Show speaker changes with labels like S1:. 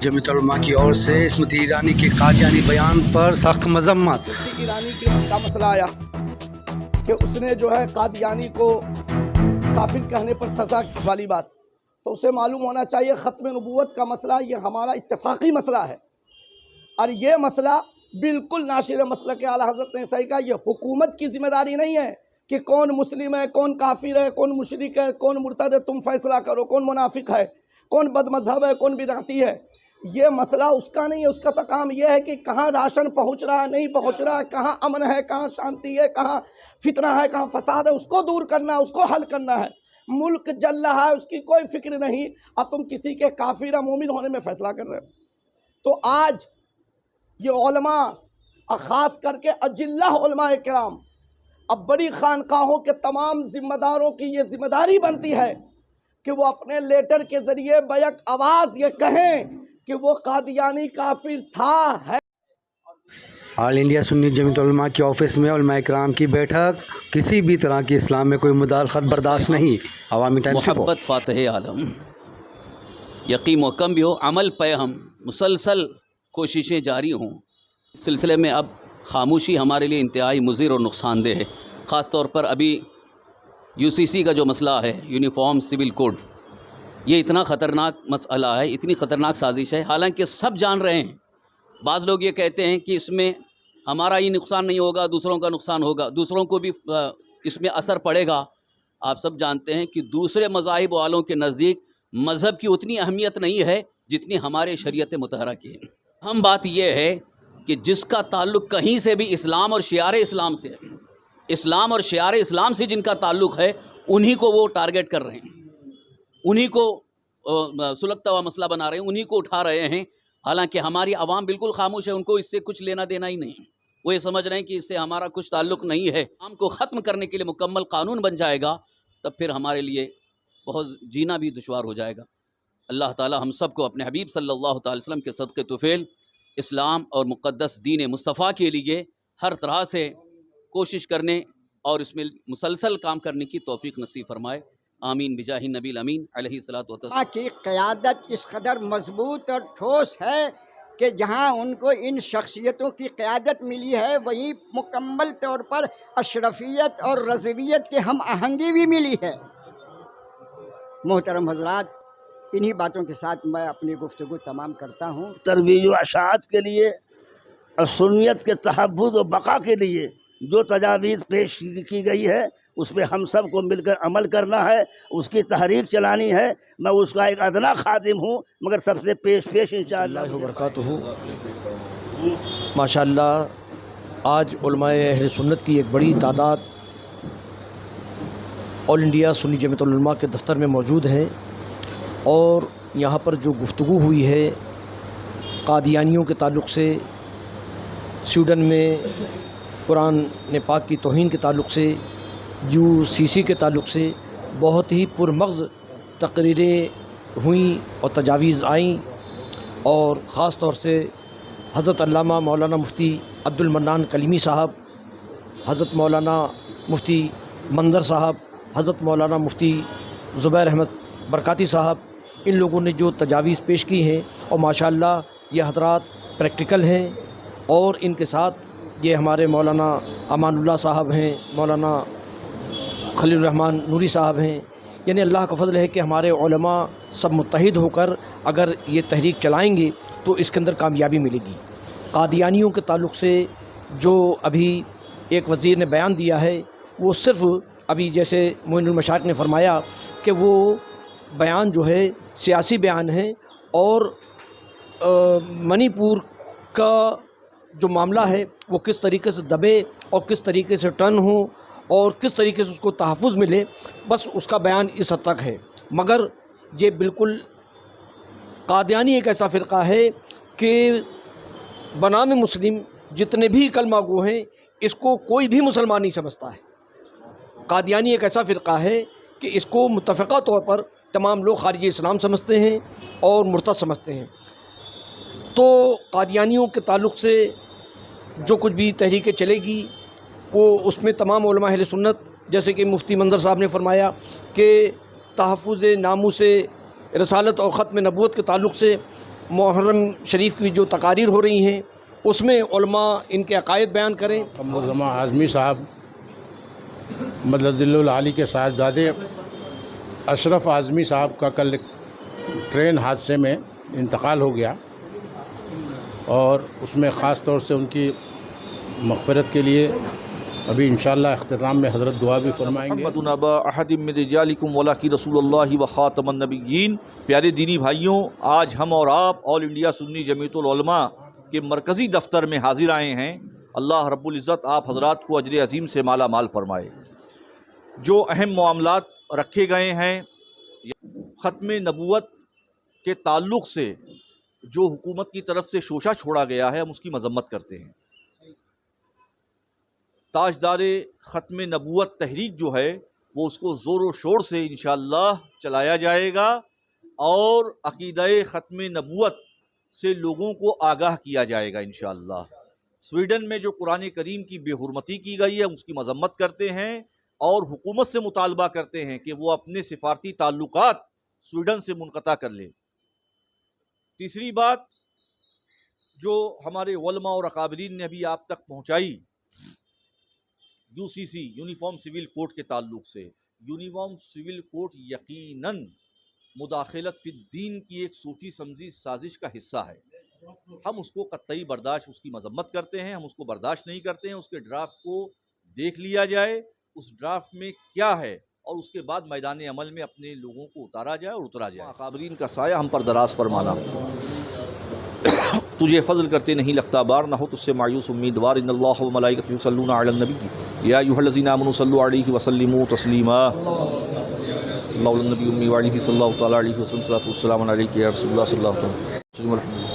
S1: जमीयत उलमा की ओर से स्मृति ईरानी के कादियानी बयान पर सख्त मजम्मत।
S2: स्मृति ईरानी का मसला आया कि उसने जो है कादियानी को काफिर कहने पर सज़ा वाली बात, तो उसे मालूम होना चाहिए ख़त्म नबूवत का मसला ये हमारा इत्तेफाकी मसला है, और ये मसला बिल्कुल नाशिर मसला के आला हज़रत ने सही कहा, ये हुकूमत की जिम्मेदारी नहीं है कि कौन मुस्लिम है, कौन काफिर है, कौन मुशरिक है, कौन मुर्तद है, तुम फैसला करो, कौन मुनाफिक है, कौन बदमज़हब है, कौन बिदअती है। ये मसला उसका नहीं है, उसका तो काम यह है कि कहाँ राशन पहुँच रहा है, नहीं पहुँच रहा है, कहाँ अमन है, कहाँ शांति है, कहाँ फितना है, कहाँ फसाद है, उसको दूर करना है, उसको हल करना है। मुल्क जल रहा है, उसकी कोई फिक्र नहीं, अब तुम किसी के काफिर मोमिन होने में फैसला कर रहे हो। तो आज ये उलमा और ख़ास करके अजिल्ला उलमा किराम, अब बड़ी खानकाहों के तमाम जिम्मेदारों की ये जिम्मेदारी बनती है कि वो अपने लेटर के ज़रिए बैक आवाज़ ये कहें कि वो कादियानी काफिर था है।
S1: ऑल इंडिया सुन्नी जमीयत उलमा के ऑफिस में उलमा इकराम की बैठक, किसी भी तरह की इस्लाम में कोई मुदाखलत बर्दाश्त नहीं। अवामी टाइम्स
S3: मोहब्बत फ़ातिह आलम, यकीन व कम भी हो, अमल पे हम मुसलसल कोशिशें जारी हों। इस सिलसिले में अब खामोशी हमारे लिए इंतहाई मुज़िर और नुकसानदेह है। ख़ास तौर पर अभी यूसीसी का जो मसला है, यूनिफॉर्म सिविल कोड, ये इतना ख़तरनाक मसला है, इतनी ख़तरनाक साजिश है। हालांकि सब जान रहे हैं, बाज़ लोग ये कहते हैं कि इसमें हमारा ही नुकसान नहीं होगा, दूसरों का नुकसान होगा, दूसरों को भी इसमें असर पड़ेगा। आप सब जानते हैं कि दूसरे मज़ाहिब वालों के नज़दीक मज़हब की उतनी अहमियत नहीं है जितनी हमारे शरीयत मुतहरा की है। हम बात यह है कि जिसका ताल्लुक़ कहीं से भी इस्लाम और शियार इस्लाम से है, इस्लाम और शियार इस्लाम से जिनका ताल्लुक़ है, उन्हीं को वो टारगेट कर रहे हैं, उन्हीं को सुलगता हुआ मसला बना रहे हैं, उन्हीं को उठा रहे हैं। हालांकि हमारी आवाम बिल्कुल खामोश है, उनको इससे कुछ लेना देना ही नहीं। वो ये समझ रहे हैं कि इससे हमारा कुछ ताल्लुक़ नहीं है। आम को ख़त्म करने के लिए मुकम्मल कानून बन जाएगा, तब फिर हमारे लिए बहुत जीना भी दुश्वार हो जाएगा। अल्लाह ताला हम सब को अपने हबीब सल्लल्लाहु अलैहि वसल्लम के सदक़े तुफ़ैल इस्लाम और मुक़द्दस दीन मुस्तफ़ा के लिए हर तरह से कोशिश करने और इसमें मुसलसल काम करने की तौफ़ीक़ नसीब फरमाए। आमीन बिजाहि नबील अमीन अलैहिस्सलातु वस्सलाम।
S4: की क़यादत इस कदर मजबूत और ठोस है कि जहाँ उनको इन शख्सियतों की क़यादत मिली है, वहीं मुकम्मल तौर पर अशरफियत और रज़वियत की हम आहंगी भी मिली है। मोहतरम हज़रात, इन्हीं बातों के साथ मैं अपनी गुफ्तगू तमाम करता हूँ।
S2: तरवीज व अशाअत के लिए और सुन्नियत के तहफ़्फ़ुज़ व बक़ा के लिए जो तजावीज़ पेश की गई है, उस पर हम सब को मिलकर अमल करना है, उसकी तहरीक चलानी है। मैं उसका एक अदना खादिम हूँ, मगर सबसे पेश इंशाअल्लाह
S5: वबरकातुहू। माशाअल्लाह आज उलमाए अहले सुन्नत की एक बड़ी तादाद ऑल इंडिया सुन्नी जमीयत उलमा के दफ्तर में मौजूद हैं, और यहाँ पर जो गुफ्तगू हुई है कादियानियों के ताल्लुक़ से, स्वीडन में कुरान पाक की तौहीन के ताल्लुक़ से, यूसीसी के ताल्लुक़ से बहुत ही पुरमग़ज़ तकरीरें हुईं और तजावीज़ आईं, और ख़ास तौर से हज़रत अल्लामा मौलाना मुफ्ती अब्दुल मन्नान कलीमी साहब, हज़रत मौलाना मुफ्ती मंदर साहब, हज़रत मौलाना मुफ्ती ज़ुबैर अहमद बरकाती साहब, इन लोगों ने जो तजावीज़ पेश की हैं, और माशाअल्लाह ये हज़रात प्रैक्टिकल हैं, और इनके साथ ये हमारे मौलाना अमानुल्लाह साहब हैं, मौलाना खलील रहमान नूरी साहब हैं। यानी अल्लाह का फ़ज़ल है कि हमारे उलमा सब मुत्तहिद होकर अगर ये तहरीक चलाएंगे तो इसके अंदर कामयाबी मिलेगी। कादियानियों के ताल्लुक़ से जो अभी एक वज़ीर ने बयान दिया है, वो सिर्फ़ अभी जैसे मोइनुल मशाइख़ ने फरमाया कि वो बयान जो है सियासी बयान है, और मणिपुर का जो मामला है वो किस तरीके से दबे और किस तरीके से टर्न हो और किस तरीके से उसको तहफ़्फ़ुज़ मिले, बस उसका बयान इस हद तक है। मगर ये बिल्कुल कादियानी एक ऐसा फ़िरक़ा है कि बनाम मुस्लिम जितने भी कलमा गो हैं, इसको कोई भी मुसलमान नहीं समझता है। कादियानी एक ऐसा फ़िरक़ा है कि इसको मुत्तफ़क़ा तौर पर तमाम लोग ख़ारिज इस्लाम समझते हैं और मुर्तद समझते हैं। तो कादियानियों के ताल्लुक़ से जो कुछ भी तहरीकें चलेगी, वो उसमें तमाम उलमा अहले सुन्नत, जैसे कि मुफ्ती मंदर साहब ने फरमाया कि तहफ़्फ़ुज़ नामूस रसालत और ख़त्म नबूवत के ताल्लुक़ से محرم شریف کی جو تقاریر ہو رہی ہیں اس میں علماء ان کے عقائد بیان کریں.
S6: قمرالزماں اعظمی صاحب مدد العالی کے صاحبزادے اشرف اعظمی صاحب کا کل ٹرین حادثے میں انتقال ہو گیا، اور اس میں خاص طور سے ان کی مغفرت کے لیے ابھی انشاءاللہ اختتام میں حضرت دعا بھی فرمائیں گے.
S7: محمد نبا احد من رجالکم ولکن رسول اللہ و خاتم النبیین. پیارے دینی بھائیوں، آج ہم اور آپ آل انڈیا سنی جمعیت العلماء کے مرکزی دفتر میں حاضر آئے ہیں. اللہ رب العزت آپ حضرات کو اجر عظیم سے مالا مال فرمائے. جو اہم معاملات رکھے گئے ہیں ختم نبوت کے تعلق سے جو حکومت کی طرف سے شوشہ چھوڑا گیا ہے، ہم اس کی مذمت کرتے ہیں. تاجدار ختم نبوت تحریک جو ہے وہ اس کو زور و شور سے انشاءاللہ چلایا جائے گا، اور عقیدہ ختم نبوت سے لوگوں کو آگاہ کیا جائے گا انشاءاللہ. سویڈن میں جو قرآن کریم کی بے حرمتی کی گئی ہے اس کی مذمت کرتے ہیں، اور حکومت سے مطالبہ کرتے ہیں کہ وہ اپنے سفارتی تعلقات سویڈن سے منقطع کر لے. تیسری بات جو ہمارے علماء اور اکابرین نے ابھی آپ تک پہنچائی UCC یونیفارم سول کوڈ کے تعلق سے، یونیفارم سول کوڈ یقیناً مداخلت فی الدین کی ایک سوچی سمجھی سازش کا حصہ ہے. ہم اس کو قطعی برداشت، اس کی مذمت کرتے ہیں، ہم اس کو برداشت نہیں کرتے ہیں. اس کے ڈرافٹ کو دیکھ لیا جائے، اس ڈرافٹ میں کیا ہے، اور اس کے بعد میدان عمل میں اپنے لوگوں کو اتارا جائے اور اترا جائے. اکابرین کا سایہ ہم پر دراز فرمانا. تجھے فضل کرتے نہیں لگتا بار، نہ ہو تجھ سے مایوس امیدوار. ان اللہ و ملائکتہ یصلون علی النبی یا ایھا الذین آمنوا صلوا علیہ وسلموا تسلیما. صلی اللہ علیہ النبی امی وعلیہ صلی اللہ تعالی علیہ وسلم. والسلام علیک یا رسول اللہ صلی اللہ علیہ وسلم.